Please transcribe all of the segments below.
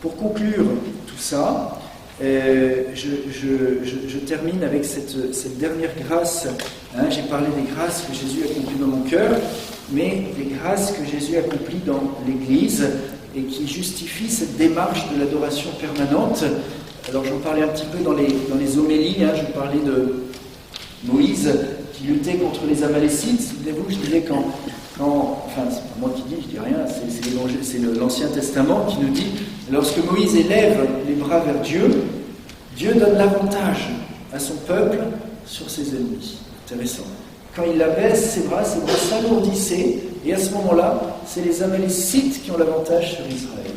pour conclure tout ça, je termine avec cette dernière grâce. J'ai parlé des grâces que Jésus accomplit dans mon cœur, mais des grâces que Jésus accomplit dans l'Église et qui justifient cette démarche de l'adoration permanente. Alors j'en parlais un petit peu dans les homélies, je parlais de Moïse qui luttait contre les Amalécites. Souvenez-vous, je disais enfin c'est pas moi qui dis, je dis rien, c'est l'Ancien Testament qui nous dit, lorsque Moïse élève les bras vers Dieu, Dieu donne l'avantage à son peuple sur ses ennemis. Intéressant. Quand il abaisse ses bras s'alourdissaient, et à ce moment-là, c'est les Amalécites qui ont l'avantage sur Israël.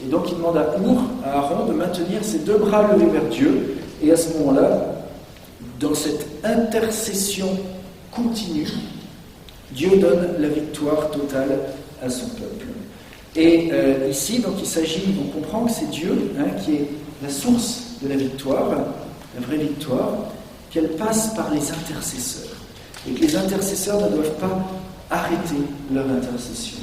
Et donc il demande à Aaron, de maintenir ses deux bras levés vers Dieu, et à ce moment-là, dans cette intercession continue, Dieu donne la victoire totale à son peuple. Et ici, donc il s'agit, on comprend que c'est Dieu qui est la source de la victoire, la vraie victoire, qu'elle passe par les intercesseurs. Et que les intercesseurs ne doivent pas arrêter leur intercession.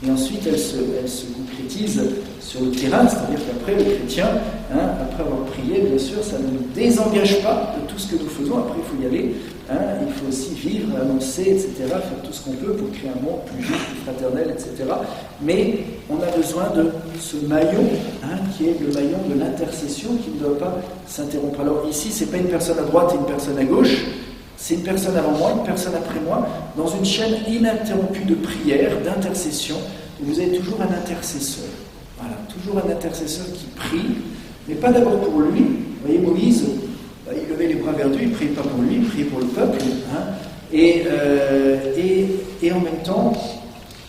Et ensuite, elle se concrétise sur le terrain, c'est-à-dire qu'après, le chrétien, après avoir prié, bien sûr, ça ne nous désengage pas de tout ce que nous faisons. Après, il faut y aller. Il faut aussi vivre, annoncer, etc., faire tout ce qu'on peut pour créer un monde plus juste, plus fraternel, etc. Mais on a besoin de ce maillon, qui est le maillon de l'intercession, qui ne doit pas s'interrompre. Alors ici, ce n'est pas une personne à droite et une personne à gauche, c'est une personne avant moi, une personne après moi, dans une chaîne ininterrompue de prière, d'intercession, où vous avez toujours un intercesseur. Voilà, toujours un intercesseur qui prie, mais pas d'abord pour lui. Vous voyez, Moïse, il levait les bras vers Dieu, il ne priait pas pour lui, il priait pour le peuple. Et en même temps,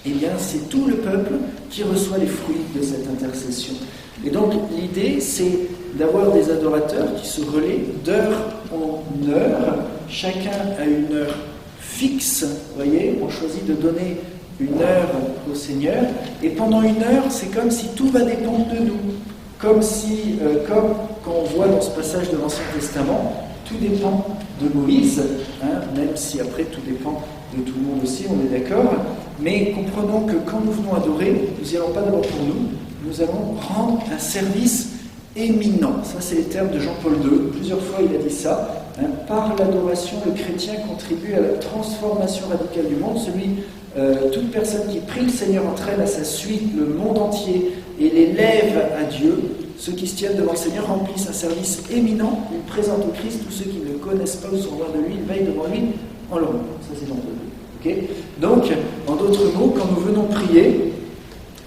eh bien, c'est tout le peuple qui reçoit les fruits de cette intercession. Et donc, l'idée, c'est d'avoir des adorateurs qui se relaient d'heure en heure. Chacun a une heure fixe, vous voyez, on choisit de donner une heure au Seigneur, et pendant une heure, c'est comme si tout va dépendre de nous. Comme quand on voit dans ce passage de l'Ancien Testament, tout dépend de Moïse, même si après tout dépend de tout le monde aussi, on est d'accord, mais comprenons que quand nous venons adorer, nous n'y allons pas d'abord pour nous, nous allons rendre un service éminent. Ça, c'est les termes de Jean-Paul II. Plusieurs fois, il a dit ça. Par l'adoration, le chrétien contribue à la transformation radicale du monde. Toute personne qui prie le Seigneur entraîne à sa suite le monde entier et l'élève à Dieu. Ceux qui se tiennent devant le Seigneur remplissent un service éminent. Ils présentent au Christ tous ceux qui ne le connaissent pas ou sont loin de lui. Ils veillent devant lui en leur nom. Ça, c'est Jean-Paul II. Okay. Donc, en d'autres mots, quand nous venons prier,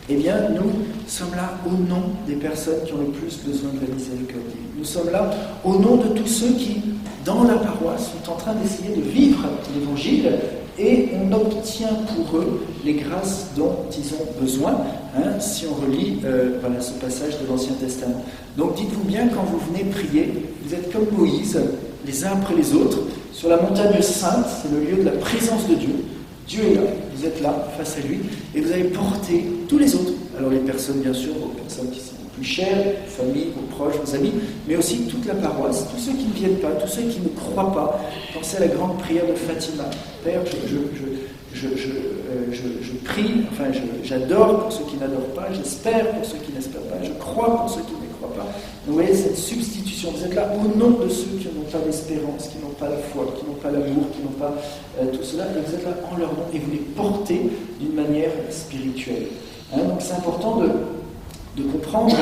eh bien, nous sommes là au nom des personnes qui ont le plus besoin de la miséricorde. Nous sommes là au nom de tous ceux qui, dans la paroisse, sont en train d'essayer de vivre l'Évangile, et on obtient pour eux les grâces dont ils ont besoin, si on relit ce passage de l'Ancien Testament. Donc dites-vous bien, quand vous venez prier, vous êtes comme Moïse, les uns après les autres, sur la montagne sainte, c'est le lieu de la présence de Dieu. Dieu est là, vous êtes là, face à lui, et vous allez porter tous les autres. Alors les personnes, bien sûr, vos personnes qui sont plus chères, vos familles, vos proches, vos amis, mais aussi toute la paroisse, tous ceux qui ne viennent pas, tous ceux qui ne croient pas. Pensez à la grande prière de Fatima. Père, je prie, j'adore pour ceux qui n'adorent pas, j'espère pour ceux qui n'espèrent pas, je crois pour ceux qui ne croient pas. Vous voyez cette substitution, vous êtes là au nom de ceux qui n'ont pas d'espérance, qui n'ont pas la foi, qui n'ont pas l'amour, qui n'ont pas tout cela, et vous êtes là en leur nom, et vous les portez d'une manière spirituelle. Donc c'est important de comprendre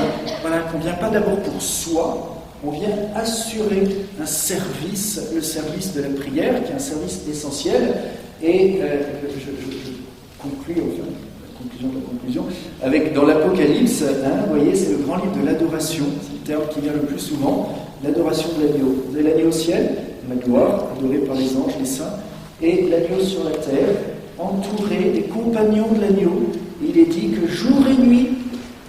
qu'on ne vient pas d'abord pour soi, on vient assurer un service, le service de la prière, qui est un service essentiel, et je conclue, la conclusion, avec dans l'Apocalypse, vous voyez, c'est le grand livre de l'adoration, c'est le terme qui vient le plus souvent, l'adoration de l'agneau. Vous avez l'agneau au ciel, la gloire, adorée par les anges, les saints, et l'agneau sur la terre, entouré des compagnons de l'agneau. Il est dit que jour et nuit,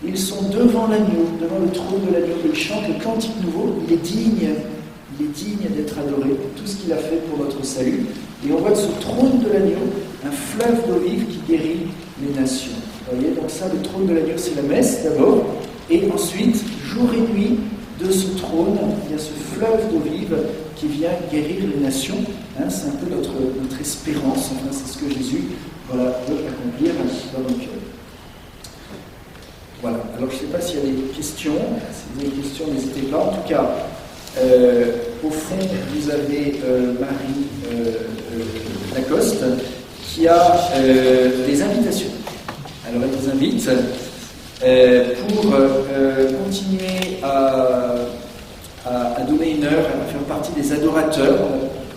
ils sont devant l'agneau, devant le trône de l'agneau, ils chantent le cantique nouveau. Il est digne d'être adoré pour tout ce qu'il a fait pour notre salut. Et on voit de ce trône de l'agneau un fleuve d'eau vive qui guérit les nations. Vous voyez, donc ça, le trône de l'agneau, c'est la messe d'abord, et ensuite, jour et nuit, de ce trône, il y a ce fleuve d'eau vive qui vient guérir les nations. C'est un peu notre espérance, c'est ce que Jésus veut accomplir dans nos cœurs. Voilà, alors je ne sais pas s'il y a des questions. Si vous avez des questions, n'hésitez pas. En tout cas, au fond, vous avez Marie Lacoste qui a des invitations. Alors elle vous invite pour continuer à donner une heure, à faire partie des adorateurs.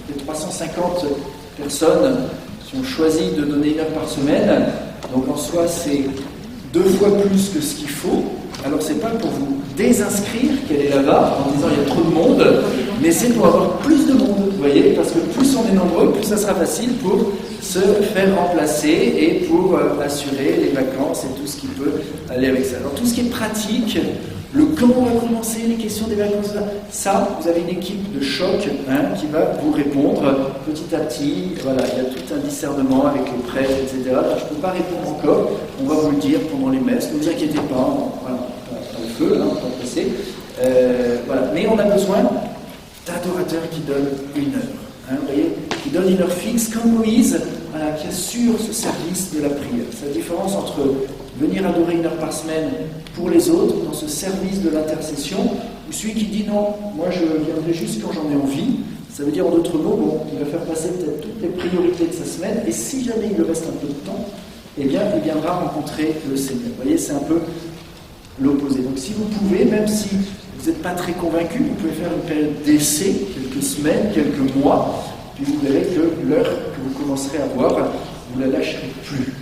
Les 350 personnes qui ont choisi de donner une heure par semaine. Donc en soi, c'est 2 fois plus que ce qu'il faut. Alors c'est pas pour vous désinscrire qu'elle est là-bas en disant il y a trop de monde, mais c'est pour avoir plus de monde, vous voyez, parce que plus on est nombreux, plus ça sera facile pour se faire remplacer et pour assurer les vacances et tout ce qui peut aller avec ça. Alors tout ce qui est pratique, le quand on va commencer, les questions des vacances, ça, vous avez une équipe de choc qui va vous répondre petit à petit. Voilà, il y a tout un discernement avec les prêtres, etc. Alors, je ne peux pas répondre encore, on va vous le dire pendant les messes, ne vous inquiétez pas, voilà, pas le feu, on va passer. Voilà. Mais on a besoin d'adorateurs qui donnent une heure. Vous voyez, qui donnent une heure fixe, comme Moïse, voilà, qui assure ce service de la prière. C'est la différence entre venir adorer une heure par semaine pour les autres, dans ce service de l'intercession, ou celui qui dit non, moi je viendrai juste quand j'en ai envie. Ça veut dire en d'autres mots, bon, il va faire passer peut-être toutes les priorités de sa semaine, et si jamais il lui reste un peu de temps, eh bien il viendra rencontrer le Seigneur. Vous voyez, c'est un peu l'opposé. Donc si vous pouvez, même si vous n'êtes pas très convaincu, vous pouvez faire une période d'essai, quelques semaines, quelques mois, puis vous verrez que l'heure que vous commencerez à voir, vous ne la lâcherez plus.